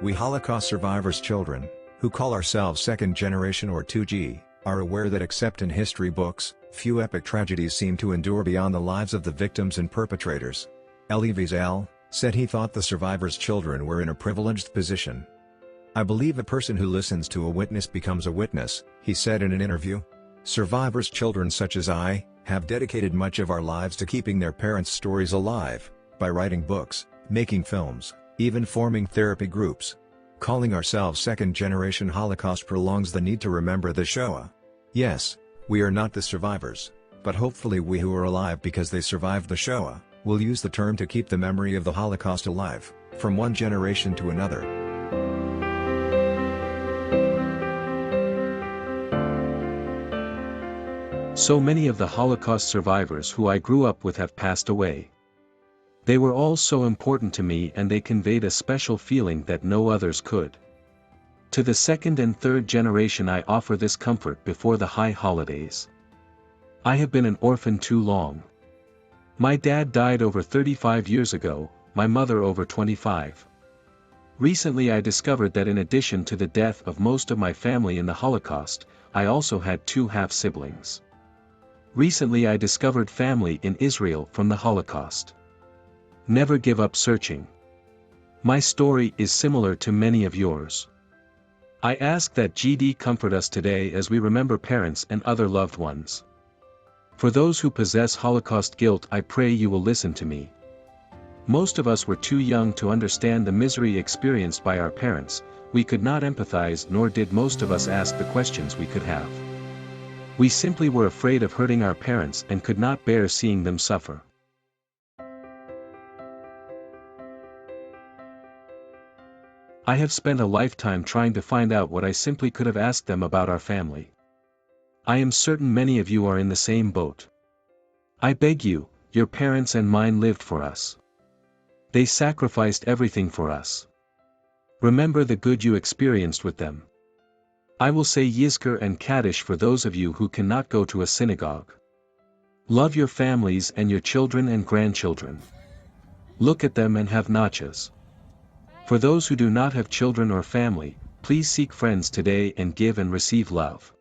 We Holocaust survivors' children, who call ourselves second generation or 2G, are aware that except in history books, few epic tragedies seem to endure beyond the lives of the victims and perpetrators. Elie Wiesel said he thought the survivors' children were in a privileged position. "I believe a person who listens to a witness becomes a witness," he said in an interview. "Survivors' children such as I, have dedicated much of our lives to keeping their parents' stories alive, by writing books, making films, even forming therapy groups. Calling ourselves second-generation Holocaust prolongs the need to remember the Shoah. Yes, we are not the survivors, but hopefully we who are alive because they survived the Shoah, will use the term to keep the memory of the Holocaust alive, from one generation to another." So many of the Holocaust survivors who I grew up with have passed away. They were all so important to me and they conveyed a special feeling that no others could. To the second and third generation I offer this comfort before the high holidays. I have been an orphan too long. My dad died over 35 years ago, my mother over 25. Recently I discovered that in addition to the death of most of my family in the Holocaust, I also had 2 half-siblings. Recently I discovered family in Israel from the Holocaust. Never give up searching. My story is similar to many of yours. I ask that GD comfort us today as we remember parents and other loved ones. For those who possess Holocaust guilt, I pray you will listen to me. Most of us were too young to understand the misery experienced by our parents, we could not empathize, nor did most of us ask the questions we could have. We simply were afraid of hurting our parents and could not bear seeing them suffer. I have spent a lifetime trying to find out what I simply could have asked them about our family. I am certain many of you are in the same boat. I beg you, your parents and mine lived for us. They sacrificed everything for us. Remember the good you experienced with them. I will say Yizkor and Kaddish for those of you who cannot go to a synagogue. Love your families and your children and grandchildren. Look at them and have nachas. For those who do not have children or family, please seek friends today and give and receive love.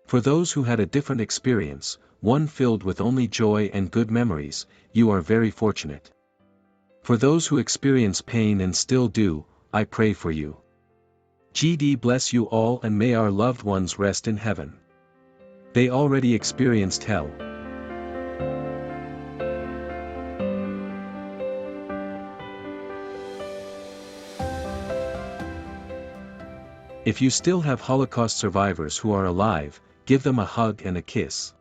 For those who had a different experience, one filled with only joy and good memories, you are very fortunate. For those who experience pain and still do, I pray for you. GD bless you all and may our loved ones rest in heaven. They already experienced hell. If you still have Holocaust survivors who are alive, give them a hug and a kiss.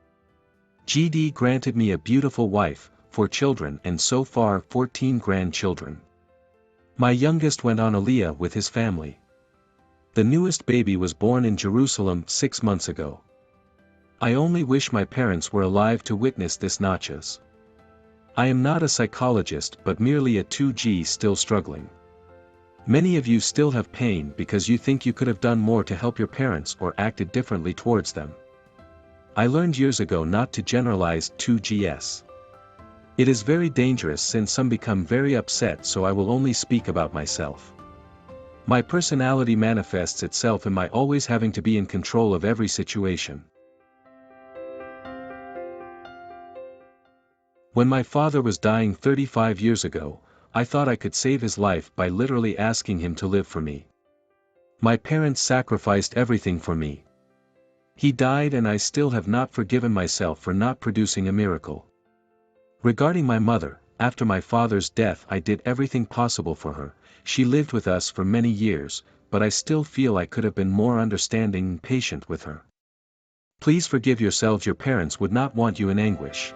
GD granted me a beautiful wife, 4 children and so far 14 grandchildren. My youngest went on Aliyah with his family. The newest baby was born in Jerusalem 6 months ago. I only wish my parents were alive to witness this nachas. I am not a psychologist but merely a 2G still struggling. Many of you still have pain because you think you could have done more to help your parents or acted differently towards them. I learned years ago not to generalize 2Gs. It is very dangerous since some become very upset, so I will only speak about myself. My personality manifests itself in my always having to be in control of every situation. When my father was dying 35 years ago, I thought I could save his life by literally asking him to live for me. My parents sacrificed everything for me. He died and I still have not forgiven myself for not producing a miracle. Regarding my mother, after my father's death I did everything possible for her. She lived with us for many years, but I still feel I could have been more understanding and patient with her. Please forgive yourselves, your parents would not want you in anguish.